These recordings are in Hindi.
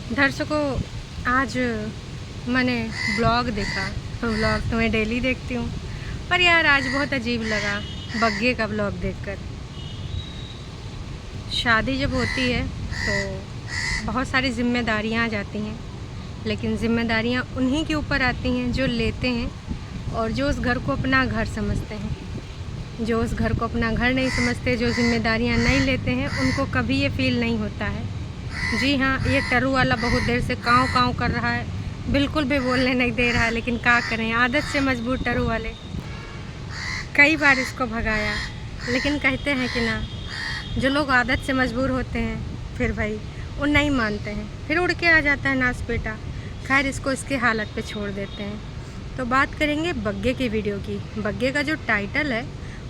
दर्शकों, आज मैंने ब्लॉग देखा। ब्लॉग तो मैं डेली देखती हूँ, पर यार आज बहुत अजीब लगा बग्गे का ब्लॉग देखकर। शादी जब होती है तो बहुत सारी जिम्मेदारियाँ आ जाती हैं, लेकिन जिम्मेदारियाँ उन्हीं के ऊपर आती हैं जो लेते हैं और जो उस घर को अपना घर समझते हैं। जो उस घर को अपना घर नहीं समझते, जो जिम्मेदारियाँ नहीं लेते हैं, उनको कभी ये फील नहीं होता है। जी हाँ, ये टरू वाला बहुत देर से काँव काँव कर रहा है, बिल्कुल भी बोलने नहीं दे रहा है, लेकिन क्या करें, आदत से मजबूर टरू वाले। कई बार इसको भगाया, लेकिन कहते हैं कि ना, जो लोग आदत से मजबूर होते हैं फिर भाई वो नहीं मानते हैं, फिर उड़ के आ जाता है नास बेटा। खैर, इसको इसके हालत पे छोड़ देते हैं। तो बात करेंगे बग्गे की वीडियो की। बग्गे का जो टाइटल है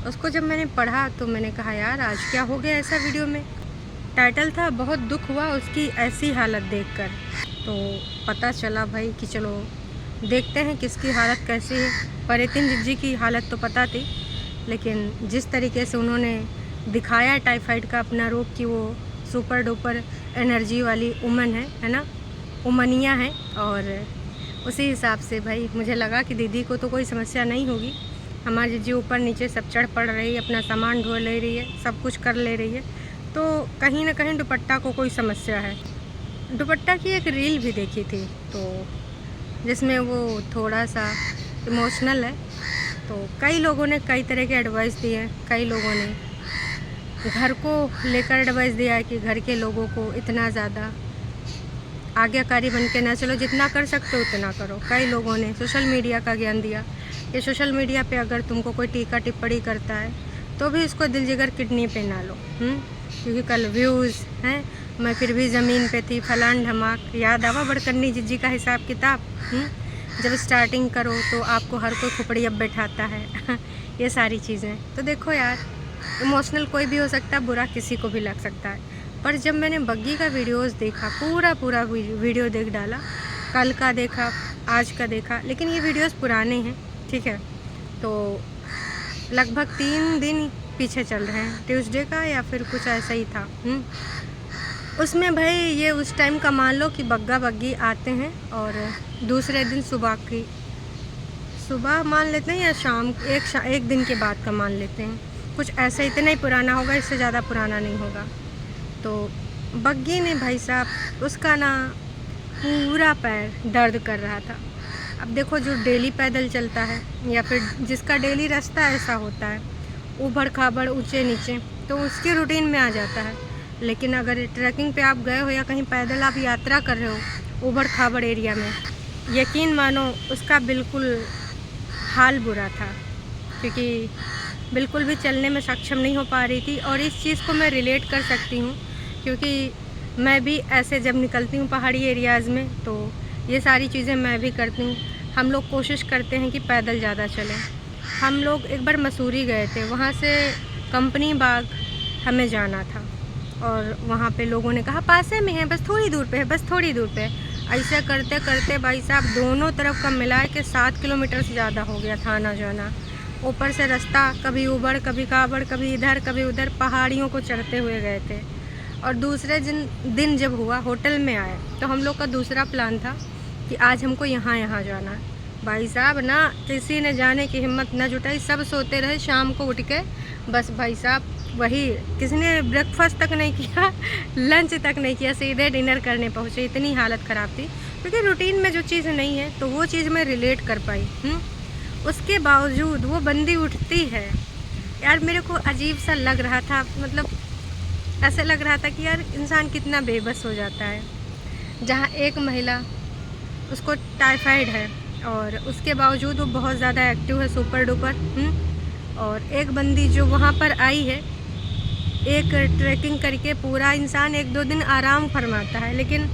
उसको जब मैंने पढ़ा तो मैंने कहा यार आज क्या हो गया ऐसा वीडियो में। टाइटल था बहुत दुख हुआ उसकी ऐसी हालत देखकर। तो पता चला भाई कि चलो देखते हैं किसकी हालत कैसी है। परितिन जिज्जी की हालत तो पता थी, लेकिन जिस तरीके से उन्होंने दिखाया टाइफाइड का अपना रूप कि वो सुपर डुपर एनर्जी वाली उमन है ना, उमनिया है, और उसी हिसाब से भाई मुझे लगा कि दीदी को तो कोई समस्या नहीं होगी। हमारी जिज्जी ऊपर नीचे सब चढ़ पड़ रही है, अपना सामान ढो ले रही है, सब कुछ कर ले रही है, तो कहीं ना कहीं दुपट्टा को कोई समस्या है। दुपट्टा की एक रील भी देखी थी तो जिसमें वो थोड़ा सा इमोशनल है। तो कई लोगों ने कई तरह के एडवाइस दिए, कई लोगों ने घर को लेकर एडवाइस दिया है कि घर के लोगों को इतना ज़्यादा आज्ञाकारी बन के ना चलो, जितना कर सकते हो उतना करो। कई लोगों ने सोशल मीडिया का ज्ञान दिया कि सोशल मीडिया पे अगर तुमको कोई टीका टिप्पणी करता है तो भी उसको दिल जिगर किडनी पे ना लो, क्योंकि कल व्यूज़ हैं। मैं फिर भी ज़मीन पे थी, फलान ढमाक, याद आवा बड़कन्नी जिज्जी का हिसाब किताब। जब स्टार्टिंग करो तो आपको हर कोई खुपड़ी अब बैठाता है। ये सारी चीज़ें तो देखो यार, इमोशनल कोई भी हो सकता है, बुरा किसी को भी लग सकता है। पर जब मैंने बग्गी का वीडियोस देखा, पूरा वीडियो देख डाला, कल का देखा, आज का देखा, लेकिन ये वीडियोस पुराने हैं, ठीक है, तो लगभग 3 दिन पीछे चल रहे हैं, ट्यूसडे का या फिर कुछ ऐसा ही था। उसमें भाई ये उस टाइम का मान लो कि बग्गा बग्गी आते हैं और दूसरे दिन सुबह मान लेते हैं या शाम, एक दिन के बाद का मान लेते हैं, कुछ ऐसा इतना ही पुराना होगा, इससे ज़्यादा पुराना नहीं होगा। तो बग्गी ने भाई साहब उसका ना पूरा पैर दर्द कर रहा था। अब देखो, जो डेली पैदल चलता है या फिर जिसका डेली रास्ता ऐसा होता है, ऊबड़ खाबड़ ऊंचे नीचे, तो उसकी रूटीन में आ जाता है। लेकिन अगर ट्रैकिंग पे आप गए हो या कहीं पैदल आप यात्रा कर रहे हो ऊबड़ खाबड़ एरिया में, यकीन मानो उसका बिल्कुल हाल बुरा था, क्योंकि बिल्कुल भी चलने में सक्षम नहीं हो पा रही थी। और इस चीज़ को मैं रिलेट कर सकती हूँ, क्योंकि मैं भी ऐसे जब निकलती हूँ पहाड़ी एरियाज़ में तो ये सारी चीज़ें मैं भी करती हूँ। हम लोग कोशिश करते हैं कि पैदल ज़्यादा चलें। हम लोग एक बार मसूरी गए थे, वहाँ से कंपनी बाग हमें जाना था, और वहाँ पे लोगों ने कहा पासे में है, बस थोड़ी दूर पे है, बस थोड़ी दूर पे है। ऐसे करते करते भाई साहब दोनों तरफ का मिला के 7 किलोमीटर से ज़्यादा हो गया था आना जाना। ऊपर से रास्ता कभी ऊबड़ कभी खाबड़, कभी इधर कभी उधर, पहाड़ियों को चढ़ते हुए गए थे। और दूसरे दिन जब हुआ, होटल में आए, तो हम लोग का दूसरा प्लान था कि आज हमको यहाँ जाना है। भाई साहब ना किसी ने जाने की हिम्मत न जुटाई, सब सोते रहे। शाम को उठ के बस भाई साहब वही, किसी ने ब्रेकफास्ट तक नहीं किया, लंच तक नहीं किया, सीधे डिनर करने पहुँचे। इतनी हालत ख़राब थी, क्योंकि रूटीन में जो चीज़ नहीं है तो वो चीज़ मैं रिलेट कर पाई। उसके बावजूद वो बंदी उठती है यार, मेरे को अजीब सा लग रहा था। मतलब ऐसा लग रहा था कि यार इंसान कितना बेबस हो जाता है, जहाँ एक महिला उसको टाइफाइड है और उसके बावजूद वो बहुत ज़्यादा एक्टिव है, सुपर डुपर। और एक बंदी जो वहाँ पर आई है, एक ट्रैकिंग करके पूरा इंसान 1-2 दिन आराम फरमाता है, लेकिन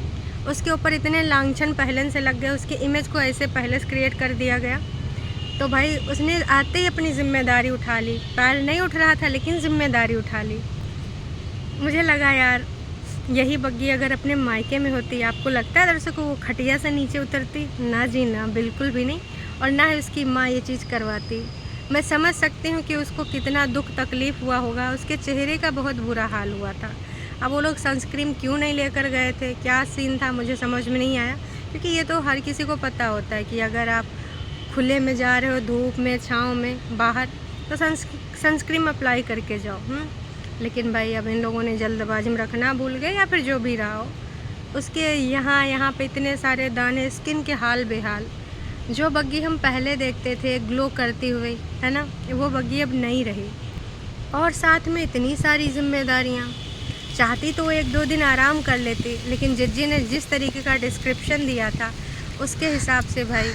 उसके ऊपर इतने लांछन पहले से लग गए, उसकी इमेज को ऐसे पहले से क्रिएट कर दिया गया। तो भाई उसने आते ही अपनी ज़िम्मेदारी उठा ली। पैर नहीं उठ रहा था लेकिन ज़िम्मेदारी उठा ली। मुझे लगा यार यही बग्गी अगर अपने मायके में होती, आपको लगता है दर्शकों वो खटिया से नीचे उतरती? ना जी ना, बिल्कुल भी नहीं। और ना ही उसकी माँ ये चीज़ करवाती। मैं समझ सकती हूँ कि उसको कितना दुख तकलीफ़ हुआ होगा, उसके चेहरे का बहुत बुरा हाल हुआ था। अब वो लोग सनस्क्रीन क्यों नहीं लेकर गए थे, क्या सीन था, मुझे समझ में नहीं आया। क्योंकि ये तो हर किसी को पता होता है कि अगर आप खुले में जा रहे हो, धूप में, छाँव में, बाहर, तो सनस्क्रीन अप्लाई करके जाओ। लेकिन भाई अब इन लोगों ने जल्दबाजी में रखना भूल गए या फिर जो भी रहा हो, उसके यहाँ पे इतने सारे दाने, स्किन के हाल बेहाल। जो बग्गी हम पहले देखते थे ग्लो करती हुई, है ना, वो बग्गी अब नहीं रही। और साथ में इतनी सारी जिम्मेदारियाँ। चाहती तो 1-2 दिन आराम कर लेती, लेकिन जिज्जी ने जिस तरीके का डिस्क्रिप्शन दिया था उसके हिसाब से भाई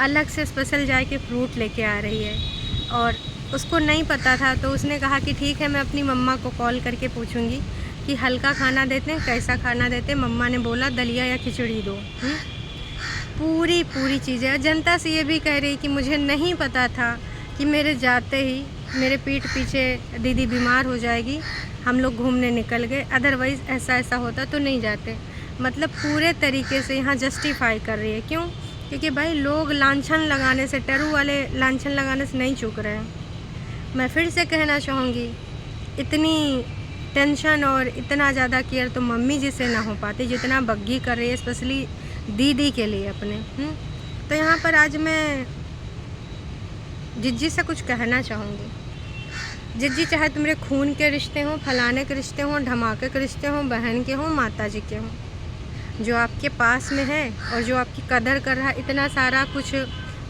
अलग से स्पेशल जाके फ्रूट लेके आ रही है। और उसको नहीं पता था तो उसने कहा कि ठीक है, मैं अपनी मम्मा को कॉल करके पूछूंगी कि हल्का खाना देते हैं, कैसा खाना देते हैं। मम्मा ने बोला दलिया या खिचड़ी दो। पूरी चीज़ें। जनता से ये भी कह रही कि मुझे नहीं पता था कि मेरे जाते ही मेरे पीठ पीछे दीदी बीमार हो जाएगी, हम लोग घूमने निकल गए, अदरवाइज़ ऐसा होता तो नहीं जाते। मतलब पूरे तरीके से यहाँ जस्टिफाई कर रही है। क्यों? क्योंकि भाई लोग लांछन लगाने से, टरू वाले लांछन लगाने से नहीं चूक रहे हैं। मैं फिर से कहना चाहूँगी, इतनी टेंशन और इतना ज़्यादा केयर तो मम्मी जी से ना हो पाती जितना बग्गी कर रही है, स्पेशली दीदी के लिए अपने। तो यहाँ पर आज मैं जिज्जी से कुछ कहना चाहूँगी। जिज्जी, चाहे तुम्हारे खून के रिश्ते हों, फलाने के रिश्ते हों, धमाके के रिश्ते हों, बहन के हों, माता जी के हों, जो आपके पास में है और जो आपकी कदर कर रहा है, इतना सारा कुछ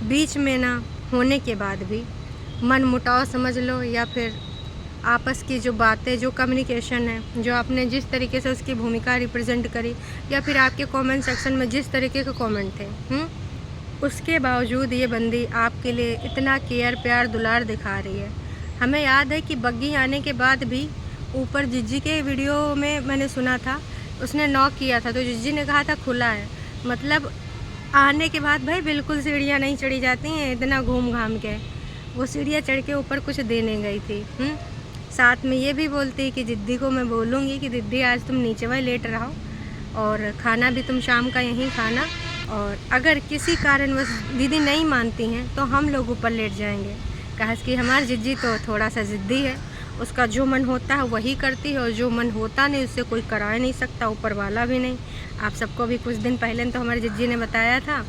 बीच में ना होने के बाद भी मन मुटाव समझ लो, या फिर आपस की जो बातें, जो कम्युनिकेशन है, जो आपने जिस तरीके से उसकी भूमिका रिप्रेजेंट करी, या फिर आपके कमेंट सेक्शन में जिस तरीके के कमेंट थे, उसके बावजूद ये बंदी आपके लिए इतना केयर, प्यार, दुलार दिखा रही है। हमें याद है कि बग्गी आने के बाद भी ऊपर जिज्जी के वीडियो में मैंने सुना था, उसने नॉक किया था तो जिज्जी ने कहा था खुला है। मतलब आने के बाद भाई बिल्कुल सीढ़ियाँ नहीं चढ़ी जाती हैं, इतना घूम घाम के वो सीढ़ियाँ चढ़ के ऊपर कुछ देने गई थी। साथ में ये भी बोलती कि दीदी को मैं बोलूँगी कि दीदी आज तुम नीचे वही लेट रहो और खाना भी तुम शाम का यहीं खाना, और अगर किसी कारणवश दीदी नहीं मानती हैं तो हम लोग ऊपर लेट जाएंगे। कहा कि हमारी जिज्जी तो थोड़ा सा ज़िद्दी है, उसका जो मन होता है वही करती है, और जो मन होता नहीं उससे कोई करा नहीं सकता, ऊपर वाला भी नहीं। आप सबको भी कुछ दिन पहले तो हमारी जिज्जी ने बताया था।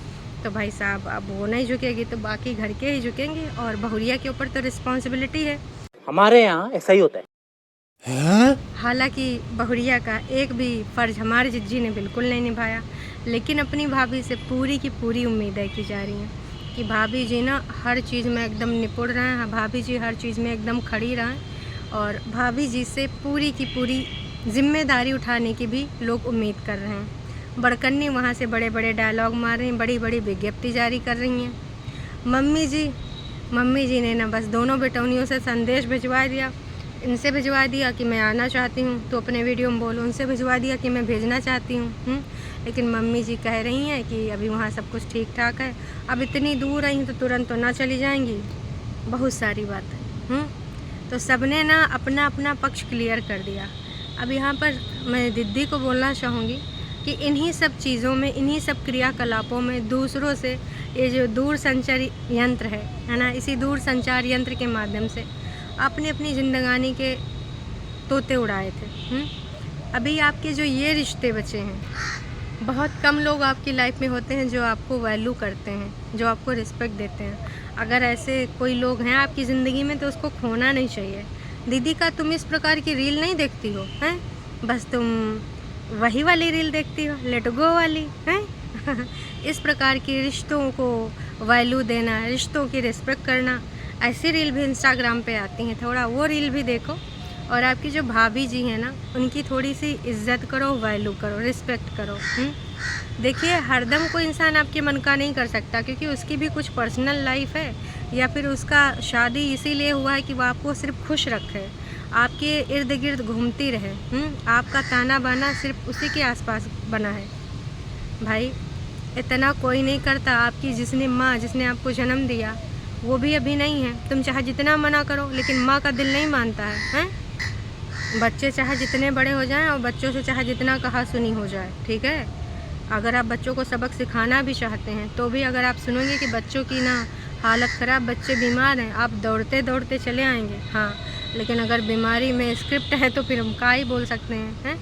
तो भाई साहब अब वो नहीं झुकेगी तो बाकी घर के ही झुकेंगे, और बहुरिया के ऊपर तो रिस्पॉन्सिबिलिटी है। हमारे यहाँ ऐसा ही होता है। हालांकि बहुरिया का एक भी फर्ज हमारी जिज्जी ने बिल्कुल नहीं निभाया, लेकिन अपनी भाभी से पूरी की पूरी उम्मीदें की जा रही हैं कि भाभी जी ना हर चीज़ में एकदम निपुण रहें, भाभी जी हर चीज़ में एकदम खड़ी रहें, और भाभी जी से पूरी की पूरी जिम्मेदारी उठाने की भी लोग उम्मीद कर रहे हैं। बड़कन्नी वहाँ से बड़े बड़े डायलॉग मार रही हैं, बड़ी बड़ी विज्ञप्ति जारी कर रही हैं। मम्मी जी ने ना बस दोनों बेटौनियों से संदेश भिजवा दिया। इनसे भिजवा दिया कि मैं आना चाहती हूँ तो अपने वीडियो में बोलो, उनसे भिजवा दिया कि मैं भेजना चाहती हूँ। लेकिन मम्मी जी कह रही हैं कि अभी वहाँ सब कुछ ठीक ठाक है, अब इतनी दूर आई तो तुरंत तो ना चली जाएंगी, बहुत सारी बातें। तो सबने ना अपना अपना पक्ष क्लियर कर दिया। अब यहाँ पर मैं दीदी को बोलना चाहूँगी कि इन्हीं सब चीज़ों में, इन्हीं सब क्रियाकलापों में दूसरों से ये जो दूर संचार यंत्र है ना, इसी दूर संचार यंत्र के माध्यम से आपने अपनी ज़िंदगानी के तोते उड़ाए थे। अभी आपके जो ये रिश्ते बचे हैं, बहुत कम लोग आपकी लाइफ में होते हैं जो आपको वैल्यू करते हैं, जो आपको रिस्पेक्ट देते हैं। अगर ऐसे कोई लोग हैं आपकी ज़िंदगी में तो उसको खोना नहीं चाहिए। दीदी का तुम इस प्रकार की रील नहीं देखती हो, हैं? बस तुम वही वाली रील देखती हो, लेट गो वाली, हैं? इस प्रकार की रिश्तों को वैल्यू देना, रिश्तों की रिस्पेक्ट करना, ऐसी रील भी इंस्टाग्राम पे आती हैं, थोड़ा वो रील भी देखो। और आपकी जो भाभी जी हैं ना, उनकी थोड़ी सी इज्जत करो, वैल्यू करो, रिस्पेक्ट करो। देखिए, हरदम कोई इंसान आपके मन का नहीं कर सकता, क्योंकि उसकी भी कुछ पर्सनल लाइफ है, या फिर उसका शादी इसीलिए हुआ है कि वो आपको सिर्फ खुश रखे, आपके इर्द गिर्द घूमती रहे। आपका ताना बाना सिर्फ उसी के आसपास बना है। भाई इतना कोई नहीं करता। आपकी जिसने माँ, जिसने आपको जन्म दिया, वो भी अभी नहीं है। तुम चाहे जितना मना करो, लेकिन माँ का दिल नहीं मानता है? बच्चे चाहे जितने बड़े हो जाएं और बच्चों से चाहे जितना कहा सुनी हो जाए, ठीक है? अगर आप बच्चों को सबक सिखाना भी चाहते हैं तो भी अगर आप सुनोगे कि बच्चों की ना हालत ख़राब, बच्चे बीमार हैं, आप दौड़ते दौड़ते चले आएंगे। हाँ, लेकिन अगर बीमारी में स्क्रिप्ट है तो फिर हम क्या ही बोल सकते हैं?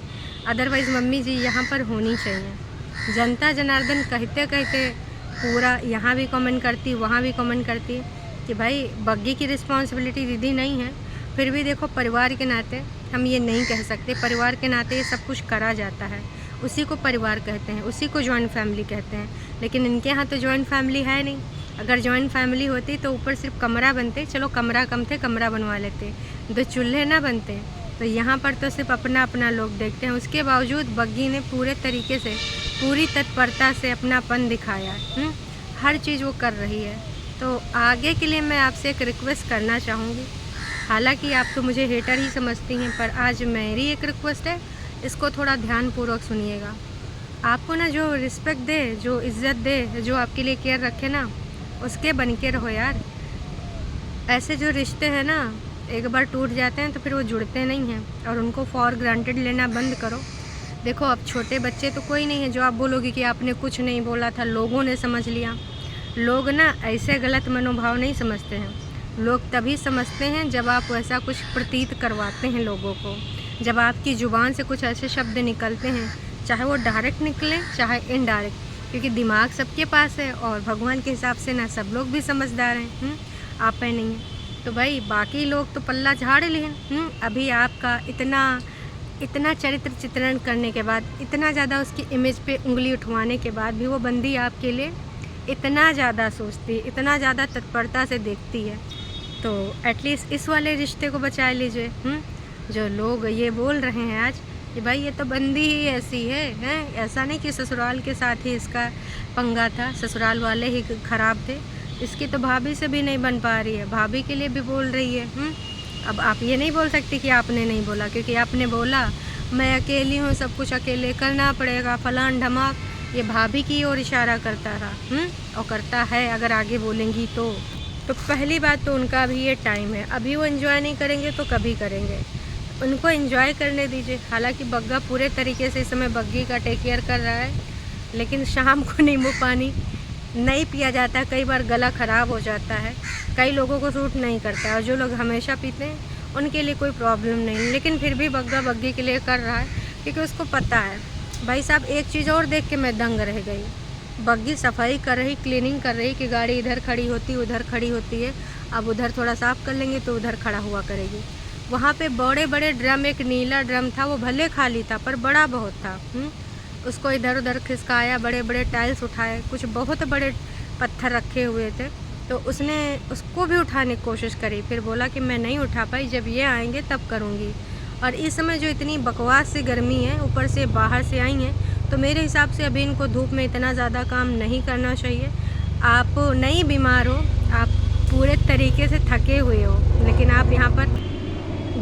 अदरवाइज़ मम्मी जी यहाँ पर होनी चाहिए। जनता जनार्दन कहते कहते पूरा यहाँ भी कमेंट करती, वहाँ भी कमेंट करती कि भाई बग्गी की रिस्पॉन्सिबिलिटी दीदी नहीं है। फिर भी देखो परिवार के नाते हम ये नहीं कह सकते, परिवार के नाते ये सब कुछ करा जाता है, उसी को परिवार कहते हैं, उसी को जॉइंट फैमिली कहते हैं। लेकिन इनके यहाँ तो जॉइंट फैमिली है नहीं। अगर जॉइंट फैमिली होती तो ऊपर सिर्फ कमरा बनते, चलो कमरा कम थे कमरा बनवा लेते, 2 चूल्हे ना बनते। तो यहाँ पर तो सिर्फ अपना अपना लोग देखते हैं। उसके बावजूद बग्गी ने पूरे तरीके से, पूरी तत्परता से अपनापन दिखाया। हर चीज़ वो कर रही है। तो आगे के लिए मैं आपसे एक रिक्वेस्ट करना चाहूँगी, हालांकि आप तो मुझे हेटर ही समझती हैं, पर आज मेरी एक रिक्वेस्ट है, इसको थोड़ा ध्यानपूर्वक सुनिएगा। आपको ना जो रिस्पेक्ट दे, जो इज़्ज़त दे, जो आपके लिए केयर रखे ना, उसके बन के रहो यार। ऐसे जो रिश्ते हैं ना, एक बार टूट जाते हैं तो फिर वो जुड़ते नहीं हैं, और उनको फॉर ग्रांटेड लेना बंद करो। देखो अब छोटे बच्चे तो कोई नहीं है जो आप बोलोगे कि आपने कुछ नहीं बोला था, लोगों ने समझ लिया। लोग ना ऐसे गलत मनोभाव नहीं समझते हैं। लोग तभी समझते हैं जब आप वैसा कुछ प्रतीत करवाते हैं लोगों को, जब आपकी ज़ुबान से कुछ ऐसे शब्द निकलते हैं, चाहे वो डायरेक्ट निकले चाहे इनडायरेक्ट, क्योंकि दिमाग सबके पास है और भगवान के हिसाब से ना सब लोग भी समझदार हैं। आप पे नहीं है तो भाई बाकी लोग तो पल्ला झाड़ लें। अभी आपका इतना चरित्र चित्रण करने के बाद, इतना ज़्यादा उसकी इमेज पे उंगली उठवाने के बाद भी वो बंदी आपके लिए इतना ज़्यादा सोचती, इतना ज़्यादा तत्परता से देखती है, तो एटलीस्ट इस वाले रिश्ते को बचा लीजिए। जो लोग ये बोल रहे हैं आज कि भाई ये तो बंदी ही ऐसी है, ऐसा नहीं कि ससुराल के साथ ही इसका पंगा था, ससुराल वाले ही ख़राब थे, इसकी तो भाभी से भी नहीं बन पा रही है, भाभी के लिए भी बोल रही है। अब आप ये नहीं बोल सकते कि आपने नहीं बोला, क्योंकि आपने बोला मैं अकेली हूँ, सब कुछ अकेले करना पड़ेगा, फलान ढमाक, ये भाभी की ओर इशारा करता रहा और करता है अगर आगे बोलेंगी तो पहली बात तो उनका भी ये टाइम है, अभी वो एंजॉय नहीं करेंगे तो कभी करेंगे, उनको एंजॉय करने दीजिए। हालांकि बग्गा पूरे तरीके से इस समय बग्गी का टेक केयर कर रहा है, लेकिन शाम को नींबू पानी नहीं पिया जाता, कई बार गला ख़राब हो जाता है, कई लोगों को सूट नहीं करता है, और जो लोग हमेशा पीते हैं उनके लिए कोई प्रॉब्लम नहीं, लेकिन फिर भी बग्गा बग्गी के लिए कर रहा है, क्योंकि उसको पता है। भाई साहब एक चीज़ और देख के मैं दंग रह गई, बग्गी सफाई कर रही, क्लीनिंग कर रही कि गाड़ी इधर खड़ी होती उधर खड़ी होती है, अब उधर थोड़ा साफ़ कर लेंगे तो उधर खड़ा हुआ करेगी। वहाँ पे बड़े बड़े ड्रम, एक नीला ड्रम था, वो भले खाली था पर बड़ा बहुत था। उसको इधर उधर खिसकाया, बड़े बड़े टाइल्स उठाए, कुछ बहुत बड़े पत्थर रखे हुए थे, तो उसने उसको भी उठाने की कोशिश करी, फिर बोला कि मैं नहीं उठा पाई, जब ये आएंगे तब करूँगी। और इस समय जो इतनी बकवास सी गर्मी है, ऊपर से बाहर से आई हैं, तो मेरे हिसाब से अभी इनको धूप में इतना ज़्यादा काम नहीं करना चाहिए। आप नहीं बीमार हो, आप पूरे तरीके से थके हुए हो, लेकिन आप यहाँ पर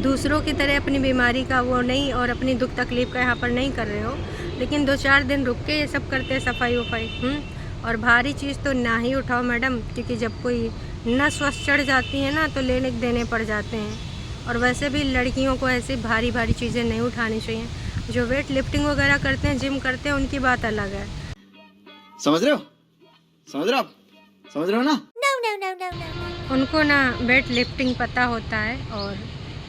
दूसरों की तरह अपनी बीमारी का वो नहीं और अपनी दुख तकलीफ़ का यहाँ पर नहीं कर रहे हो, लेकिन 2-4 दिन रुक के ये सब करते हैं सफाई वफाई। और भारी चीज़ तो ना ही उठाओ मैडम, क्योंकि जब कोई नस वस चढ़ जाती है ना तो लेने देने पड़ जाते हैं। और वैसे भी लड़कियों को ऐसी भारी भारी चीज़ें नहीं उठानी चाहिए। जो वेट लिफ्टिंग वगैरह करते हैं, जिम करते हैं, उनकी बात अलग है। समझ रहे हो? समझ रहे हो आप? समझ रहे हो ना? उनको ना वेट लिफ्टिंग पता होता है और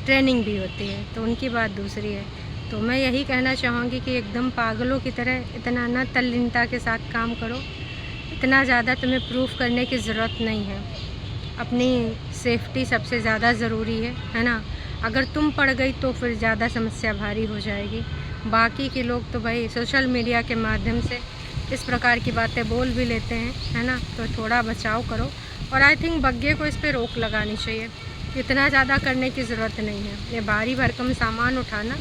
ट्रेनिंग भी होती है, तो उनकी बात दूसरी है। तो मैं यही कहना चाहूँगी कि एकदम पागलों की तरह इतना ना तल्लीनता के साथ काम करो, इतना ज़्यादा तुम्हें प्रूफ करने की ज़रूरत नहीं है। अपनी सेफ्टी सबसे ज़्यादा ज़रूरी है ना। अगर तुम पड़ गई तो फिर ज़्यादा समस्या भारी हो जाएगी। बाकी के लोग तो भाई सोशल मीडिया के माध्यम से इस प्रकार की बातें बोल भी लेते हैं, है ना, तो थोड़ा बचाव करो। और आई थिंक बग्गे को इस पर रोक लगानी चाहिए, इतना ज़्यादा करने की ज़रूरत नहीं है। ये भारी भरकम सामान उठाना,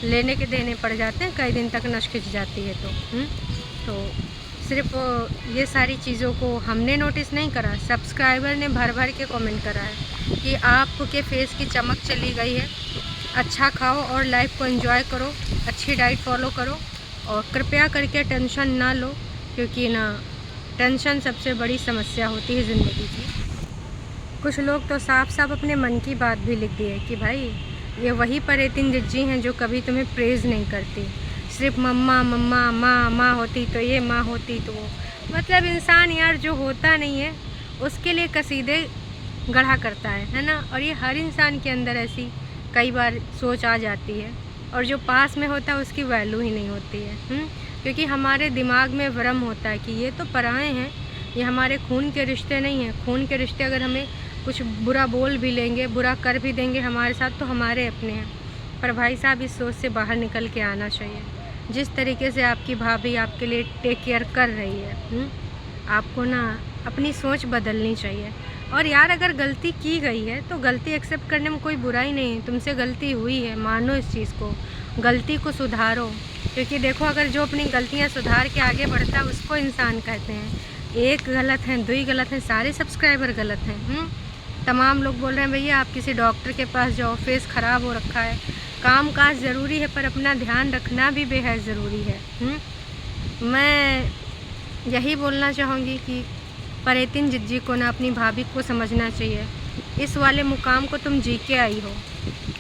लेने के देने पड़ जाते हैं, कई दिन तक नस खिंच जाती है। तो सिर्फ ये सारी चीज़ों को हमने नोटिस नहीं करा, सब्सक्राइबर ने भर भर के कमेंट करा है कि आपके फेस की चमक चली गई है। अच्छा खाओ और लाइफ को एंजॉय करो, अच्छी डाइट फॉलो करो, और कृपया करके टेंशन ना लो, क्योंकि ना टेंशन सबसे बड़ी समस्या होती है ज़िंदगी की। कुछ लोग तो साफ साफ अपने मन की बात भी लिख दी है कि भाई ये वही परेतिन जिज्जी हैं जो कभी तुम्हें प्रेज़ नहीं करती, सिर्फ मम्मा मम्मा माँ माँ होती तो ये, माँ होती तो वो। मतलब इंसान यार जो होता नहीं है उसके लिए कसीदे गढ़ा करता है ना। और ये हर इंसान के अंदर ऐसी कई बार सोच आ जाती है, और जो पास में होता है उसकी वैल्यू ही नहीं होती है। क्योंकि हमारे दिमाग में भ्रम होता है कि ये तो पराए हैं, ये हमारे खून के रिश्ते नहीं हैं। खून के रिश्ते अगर हमें कुछ बुरा बोल भी लेंगे, बुरा कर भी देंगे हमारे साथ, तो हमारे अपने हैं। पर भाई साहब, इस सोच से बाहर निकल के आना चाहिए। जिस तरीके से आपकी भाभी आपके लिए टेक केयर कर रही है, आपको ना अपनी सोच बदलनी चाहिए। और यार, अगर गलती की गई है तो गलती एक्सेप्ट करने में कोई बुराई नहीं है। तुमसे गलती हुई है, मानो इस चीज़ को, गलती को सुधारो। क्योंकि देखो, अगर जो अपनी गलतियां सुधार के आगे बढ़ता है उसको इंसान कहते हैं। एक गलत हैं, दो ही गलत हैं, सारे सब्सक्राइबर गलत हैं। तमाम लोग बोल रहे हैं भैया आप किसी डॉक्टर के पास जाओ, फेस ख़राब हो रखा है। काम काज ज़रूरी है, पर अपना ध्यान रखना भी बेहद ज़रूरी है। मैं यही बोलना चाहूँगी कि परेतिन जिज्जी को ना अपनी भाभी को समझना चाहिए। इस वाले मुकाम को तुम जी के आई हो।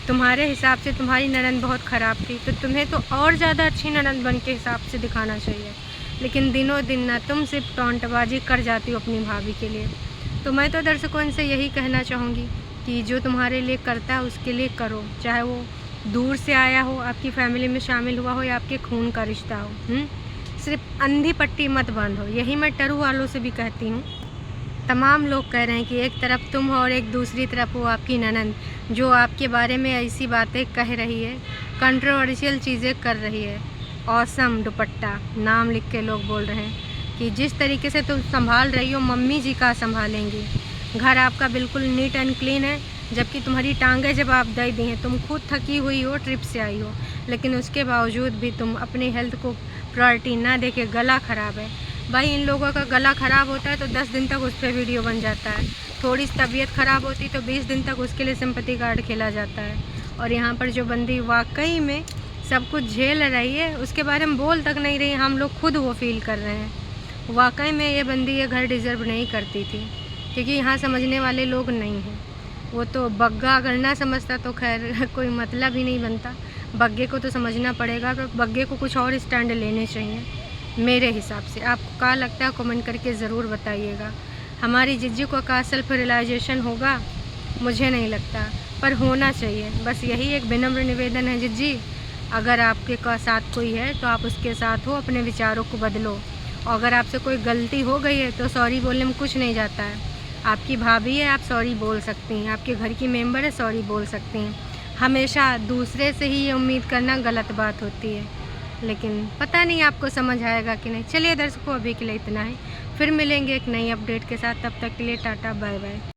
तुम्हारे हिसाब से तुम्हारी ननद बहुत ख़राब थी, तो तुम्हें तो और ज़्यादा अच्छी ननद बन के हिसाब से दिखाना चाहिए। लेकिन दिनों दिन ना तुम सिर्फ टौंटबाजी कर जाती हो अपनी भाभी के लिए। तो मैं तो दर्शकों से यही कहना चाहूँगी कि जो तुम्हारे लिए करता है उसके लिए करो, चाहे वो दूर से आया हो, आपकी फैमिली में शामिल हुआ हो, या आपके खून का रिश्ता हो। सिर्फ अंधी पट्टी मत बांधो। यही मैं टरू वालों से भी कहती हूँ। तमाम लोग कह रहे हैं कि एक तरफ तुम हो और एक दूसरी तरफ हो आपकी ननद, जो आपके बारे में ऐसी बातें कह रही है, कंट्रोवर्शियल चीज़ें कर रही है। ऑसम दुपट्टा नाम लिख के लोग बोल रहे हैं कि जिस तरीके से तुम संभाल रही हो, मम्मी जी का संभालेंगी। घर आपका बिल्कुल नीट एंड क्लीन है, जबकि तुम्हारी टांगें जवाब दे दी हैं। तुम खुद थकी हुई हो, ट्रिप से आई हो, लेकिन उसके बावजूद भी तुम अपनी हेल्थ को प्रायोरिटी ना देके गला ख़राब है। भाई, इन लोगों का गला ख़राब होता है तो 10 दिन तक उस पर वीडियो बन जाता है। थोड़ी सी तबीयत ख़राब होती तो 20 दिन तक उसके लिए सिंपैथी कार्ड खेला जाता है। और यहाँ पर जो बंदी वाकई में सब कुछ झेल रही है, उसके बारे में बोल तक नहीं रही, हम लोग खुद वो फील कर रहे हैं। वाकई में ये बंदी ये घर डिज़र्व नहीं करती थी, क्योंकि यहाँ समझने वाले लोग नहीं हैं। वो तो बग्गा अगर ना समझता तो खैर कोई मतलब ही नहीं बनता। बग्गे को तो समझना पड़ेगा, तो बग्गे को कुछ और स्टैंड लेने चाहिए मेरे हिसाब से। आपको क्या लगता है कमेंट करके ज़रूर बताइएगा। हमारी जिज्जी को का सेल्फ रियलाइजेशन होगा? मुझे नहीं लगता, पर होना चाहिए। बस यही एक विनम्र निवेदन है जिज्जी, अगर आपके साथ कोई है तो आप उसके साथ हो, अपने विचारों को बदलो। और अगर आपसे कोई गलती हो गई है तो सॉरी बोलने में कुछ नहीं जाता है। आपकी भाभी है, आप सॉरी बोल सकती हैं। आपके घर की मेंबर है, सॉरी बोल सकती हैं। हमेशा दूसरे से ही ये उम्मीद करना गलत बात होती है, लेकिन पता नहीं आपको समझ आएगा कि नहीं। चलिए दर्शकों, अभी के लिए इतना ही। फिर मिलेंगे एक नई अपडेट के साथ। तब तक के लिए टाटा बाय बाय।